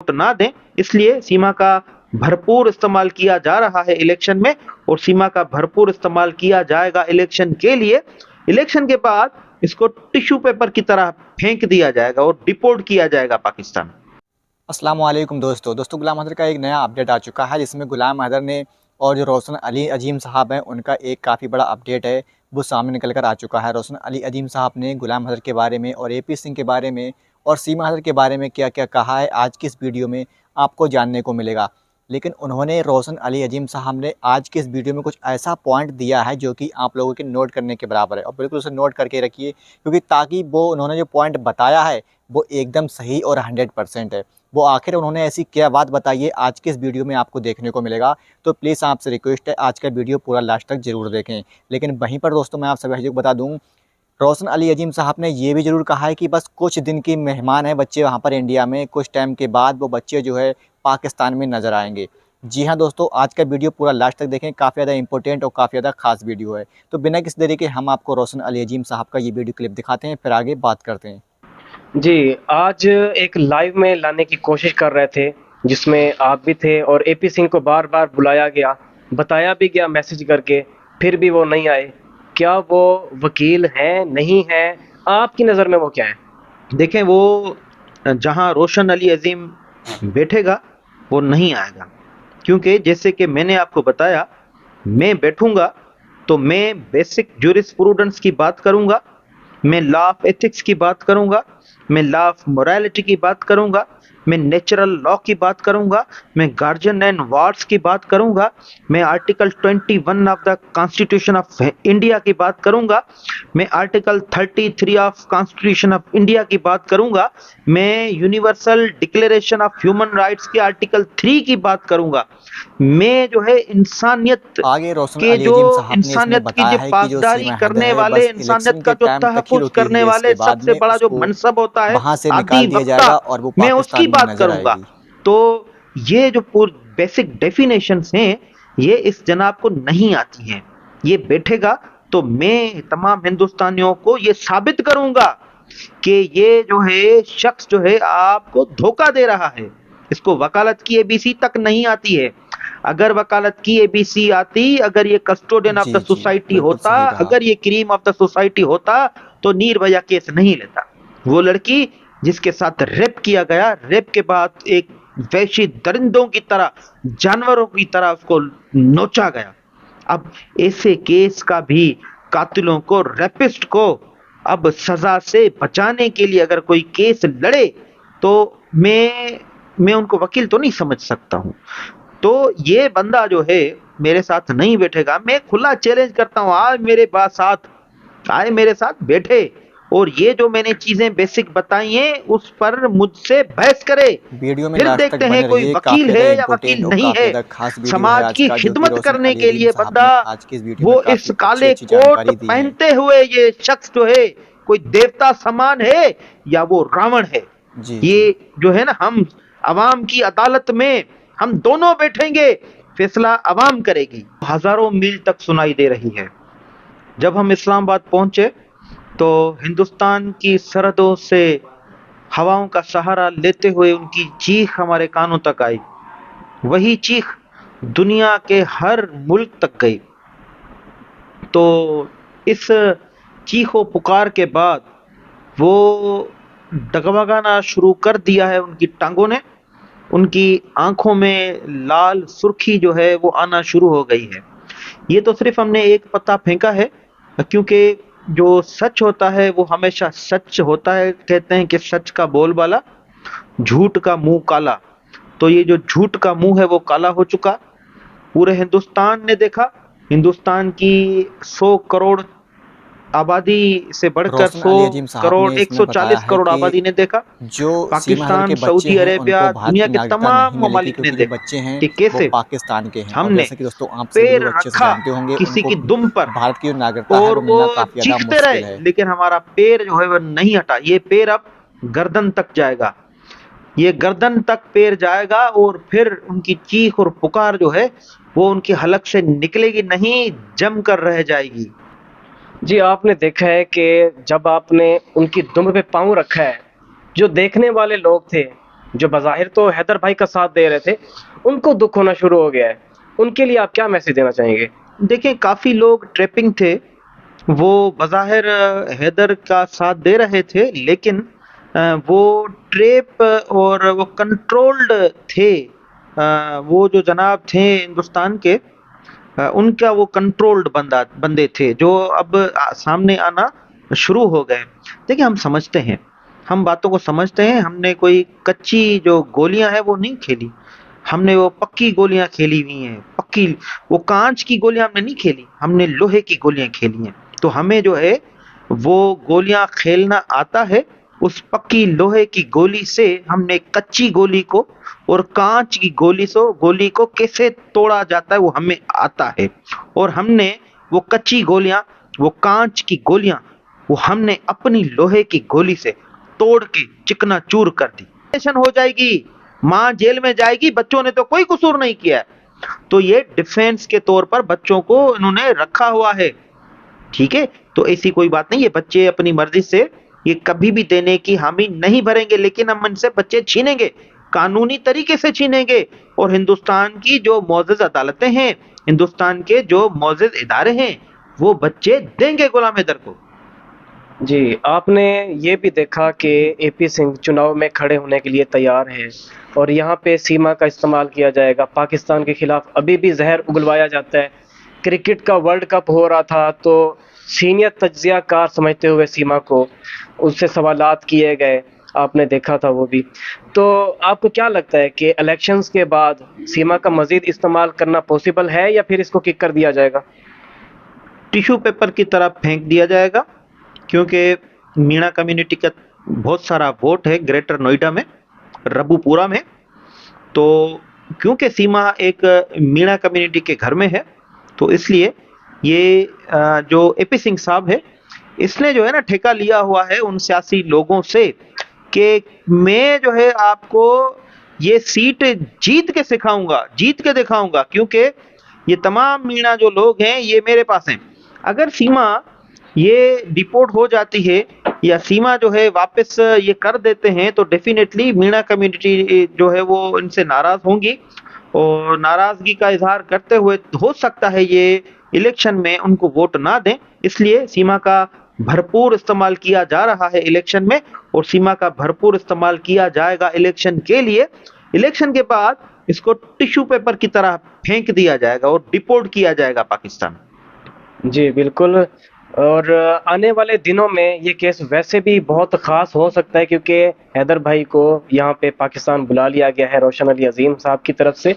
Vote ना दें। इसलिए सीमा का भरपूर इस्तेमाल किया जा रहा है इलेक्शन में, और सीमा का भरपूर इस्तेमाल किया जाएगा इलेक्शन के लिए। इलेक्शन के बाद इसको टिश्यू पेपर की तरह फेंक दिया जाएगा और डिपोर्ट किया जाएगा पाकिस्तान। अस्सलाम वालेकुम दोस्तों गुलाम हैदर का एक नया अपडेट आ चुका है, जिसमें गुलाम हैदर ने और जो रोशन अली अजीम साहब हैं उनका एक काफ़ी बड़ा अपडेट है वो सामने निकल कर आ चुका है। रोशन अली अजीम साहब ने गुलाम हैदर के बारे में और AP सिंह के बारे में और सीमा हैदर के बारे में क्या क्या कहा है आज की इस वीडियो में आपको जानने को मिलेगा। लेकिन उन्होंने रोशन अली अजीम साहब ने आज के इस वीडियो में कुछ ऐसा पॉइंट दिया है जो कि आप लोगों के नोट करने के बराबर है, और बिल्कुल उसे नोट करके रखिए, क्योंकि ताकि वो उन्होंने जो पॉइंट बताया है वो एकदम सही और 100% है। वो आखिर उन्होंने ऐसी क्या बात बताई है आज के इस वीडियो में आपको देखने को मिलेगा। तो प्लीज़ आपसे रिक्वेस्ट है आज का वीडियो पूरा लास्ट तक ज़रूर देखें। लेकिन वहीं पर दोस्तों मैं आप सभी को बता दूं, रोशन अली अजीम साहब ने ये भी ज़रूर कहा है कि बस कुछ दिन की मेहमान है बच्चे वहाँ पर इंडिया में, कुछ टाइम के बाद वो बच्चे जो है पाकिस्तान में नज़र आएंगे। जी हाँ दोस्तों, आज का वीडियो पूरा लास्ट तक देखें, काफ़ी ज़्यादा इंपॉर्टेंट और काफ़ी ज़्यादा खास वीडियो है। तो बिना किसी देरी के हम आपको रोशन अली अजीम साहब का ये वीडियो क्लिप दिखाते हैं, फिर आगे बात करते हैं। जी, आज एक लाइव में लाने की कोशिश कर रहे थे, जिसमें आप भी थे और AP सिंह को बार-बार बुलाया गया, बताया भी गया मैसेज करके, फिर भी वो नहीं आए। क्या वो वकील हैं, नहीं हैं? आपकी नज़र में वो क्या हैं? देखें, वो जहां रोशन अली अजीम बैठेगा वो नहीं आएगा, क्योंकि जैसे कि मैंने आपको बताया, मैं बैठूंगा तो मैं बेसिक ज्यूरिस्प्रूडेंस की बात करूंगा, मैं लॉ ऑफ एथिक्स की बात करूंगा, मैं लॉ ऑफ मोरालिटी की बात करूंगा, मैं नेचुरल लॉ की बात करूंगा, मैं गार्जियन एंड वार्ड्स की बात करूंगा, मैं article 21 of the constitution of India की बात करूंगा, मैं article 33 of constitution of India की बात करूंगा, मैं universal declaration of human rights के आर्टिकल 3 की बात करूंगा, मैं जो है इंसानियत आगे रोशन के अली जो अजीम साहब ने इसमें इंसानियत की बताया जो है कि जो पासदारी सीमा हद करने है वाले, बस इंसानियत इलेक्शन का के जो टाइम तक ही तहफ़्फ़ुज़ रुकी करने हुई है, वाले इसके बाद सबसे में बड़ा जो उसको मनसब होता है वहाँ से आदि निकाल दिया वक्ता, जाएगा और वो मैं उसकी पाकिस्तान में बात नजर करूंगा। आएगी। तो ये जो बेसिक डेफिनेशंस हैं, ये इस जनाब को नहीं आती हैं। ये बैठेगा तो मैं तमाम हिंदुस्तानियों को ये साबित करूंगा कि ये जो है शख्स जो है आपको धोखा दे रहा है। इसको वकालत की ABC तक नहीं आती है। अगर वकालत की ABC आती, अगर ये कस्टोडियन ऑफ द जी सोसाइटी बिल्कुल होता, सही कहा। अगर ये क्रीम ऑफ द सोसाइटी होता, तो निर्भया केस नहीं लेता। वो लड़की जिसके साथ रेप किया गया, रेप के बाद एक वैशी दरिंदों की तरह, जानवरों की तरह उसको नोचा गया। अब ऐसे केस का भी कातिलों को, रेपिस्ट को अब सजा से बचाने के लिए अगर कोई केस लड़े, तो मैं उनको वकील तो नहीं समझ सकता हूं। तो ये बंदा जो है मेरे साथ नहीं बैठेगा। मैं खुला चैलेंज करता हूं, आज मेरे पास साथ आए, मेरे साथ बैठे, और ये जो मैंने चीजें बेसिक बताई हैं उस पर मुझसे बहस करे। वीडियो में फिर लास्ट तक देखते हैं बने कोई रहिए, वकील काफ़ी है ज़्यादा या इंपॉर्टेंट वकील और नहीं काफ़ी है। ज़्यादा खास वीडियो है समाज आज की का, जो कि खिदमत रोशन करने अली के अजीम लिए साहब बंदा, ने आज की इस वीडियो में वो इस काफ़ी काले अच्छी कोट जानकारी दी है। पहनते हुए ये शख्स जो है कोई देवता समान है या वो रावण है। जी ये जो है ना, हम अवाम की अदालत में हम दोनों बैठेंगे, फैसला अवाम करेगी। हजारों मील तक सुनाई दे रही है। जब हम इस्लामाबाद पहुंचे तो हिंदुस्तान की सरहदों से हवाओं का सहारा लेते हुए उनकी चीख हमारे कानों तक आई। वही चीख दुनिया के हर मुल्क तक गई। तो इस चीखों पुकार के बाद वो डगमगाना शुरू कर दिया है उनकी टांगों ने, उनकी आंखों में लाल सुर्खी जो है वो आना शुरू हो गई है। ये तो सिर्फ हमने एक पत्ता फेंका है, क्योंकि जो सच होता है वो हमेशा सच होता है। कहते हैं कि सच का बोलबाला, झूठ का मुंह काला। तो ये जो झूठ का मुंह है वो काला हो चुका। पूरे हिंदुस्तान ने देखा, हिंदुस्तान की 100 करोड़ आबादी से बढ़कर रोशन 100 अली अजीम साहब करोड़ ने इसमें बताया 140 है करोड़ कि आबादी ने देखा। जो सीमा हद पाकिस्तान, के बच्चे सऊदी हैं अरेबिया, उनको भारत दुनिया की के नागरिकता नहीं तमाम मिलेगी, ममालिक ने क्योंकि जो देखा बच्चे हैं कि वो कैसे पाकिस्तान के हैं। और हमने जैसे कि दोस्तों आप सभी पैर लोग अच्छे से रखा जानते होंगे, किसी उनको की दुम पर, भारत की जो नागरिकता है और वो वो मिलना काफ़ी ज़्यादा चीखते रहे, मुश्किल है। लेकिन हमारा पैर जो है वो नहीं हटा। ये पैर अब गर्दन तक जाएगा, ये गर्दन तक पैर जाएगा, और फिर उनकी चीख और पुकार जो है वो उनकी हलक से निकलेगी नहीं, जम कर रह जाएगी। जी, आपने देखा है कि जब आपने उनकी दुम पे पाँव रखा है, जो देखने वाले लोग थे, जो बज़ाहिर तो हैदर भाई का साथ दे रहे थे, उनको दुःख होना शुरू हो गया है। उनके लिए आप क्या मैसेज देना चाहेंगे? देखिए, काफ़ी लोग ट्रैपिंग थे, वो बज़ाहिर हैदर का साथ दे रहे थे, लेकिन वो ट्रैप और वो कंट्रोल्ड थे। वो जो जनाब थे हिंदुस्तान के, उनका वो कंट्रोल्ड बंदे थे, जो अब सामने आना शुरू हो गए। देखिए, हम समझते हैं, हम बातों को समझते हैं। हमने कोई कच्ची जो गोलियां हैं वो नहीं खेली, हमने वो पक्की गोलियां खेली हुई हैं। पक्की, वो कांच की गोलियां हमने नहीं खेली, हमने लोहे की गोलियां खेली हैं। तो हमें जो है वो गोलियां खेलना आता है। उस पक्की लोहे की गोली से हमने कच्ची गोली को और कांच की गोली को कैसे तोड़ा जाता है वो हमें आता है। और हमने वो कच्ची गोलियां, वो कांच की गोलियां, वो हमने अपनी लोहे की गोली से तोड़ के चिकनाचूर कर दी। हो जाएगी, मां जेल में जाएगी, बच्चों ने तो कोई कसूर नहीं किया है। तो ये डिफेंस के तौर पर बच्चों को इन्होंने रखा हुआ है, ठीक है। तो ऐसी कोई बात नहीं है, बच्चे अपनी मर्जी से ये कभी भी देने की हामी नहीं भरेंगे, लेकिन हम इनसे बच्चे छीनेंगे, कानूनी तरीके से छीनेंगे। और हिंदुस्तान की जो मोअज़्ज़ज़ अदालतें हैं, हिंदुस्तान के जो मोअज़्ज़ज़ इदारे हैं, वो बच्चे देंगे गुलाम हैदर को। जी, आपने ये भी देखा कि एपी सिंह चुनाव में खड़े होने के लिए तैयार हैं और यहाँ पे सीमा का इस्तेमाल किया जाएगा। पाकिस्तान के खिलाफ अभी भी जहर उगलवाया जाता है। क्रिकेट का वर्ल्ड कप हो रहा था तो सीनियर तज्ज़ियाकार समझते हुए सीमा को उससे सवालात किए गए, आपने देखा था वो भी। तो आपको क्या लगता है कि इलेक्शंस के बाद सीमा का मज़ीद इस्तेमाल करना पॉसिबल है या फिर इसको किक कर दिया जाएगा? टिश्यू पेपर की तरह फेंक दिया जाएगा, क्योंकि मीणा कम्युनिटी का बहुत सारा वोट है ग्रेटर नोएडा में, रबूपुरा में। तो क्योंकि सीमा एक मीणा कम्युनिटी के घर में है, तो इसलिए ये जो एपी सिंह साहब है, इसने जो है ना ठेका लिया हुआ है उन सियासी लोगों से कि मैं जो है आपको ये सीट जीत के सिखाऊंगा, जीत के दिखाऊंगा, क्योंकि ये तमाम मीणा जो लोग हैं ये मेरे पास हैं। अगर सीमा ये डिपोर्ट हो जाती है या सीमा जो है वापस ये कर देते हैं, तो डेफिनेटली मीणा कम्युनिटी जो है वो इनसे नाराज होंगी, और नाराजगी का इजहार करते हुए हो सकता है ये इलेक्शन में उनको वोट ना दें। इसलिए सीमा का भरपूर इस्तेमाल किया जा रहा है इलेक्शन में, और सीमा का भरपूर इस्तेमाल किया जाएगा इलेक्शन के लिए। इलेक्शन के बाद इसको टिश्यू पेपर की तरह फेंक दिया जाएगा और डिपोर्ट किया जाएगा पाकिस्तान। जी, बिल्कुल। और आने वाले दिनों में ये केस वैसे भी बहुत ख़ास हो सकता है क्योंकि हैदर भाई को यहाँ पे पाकिस्तान बुला लिया गया है रोशन अली अज़ीम साहब की तरफ से।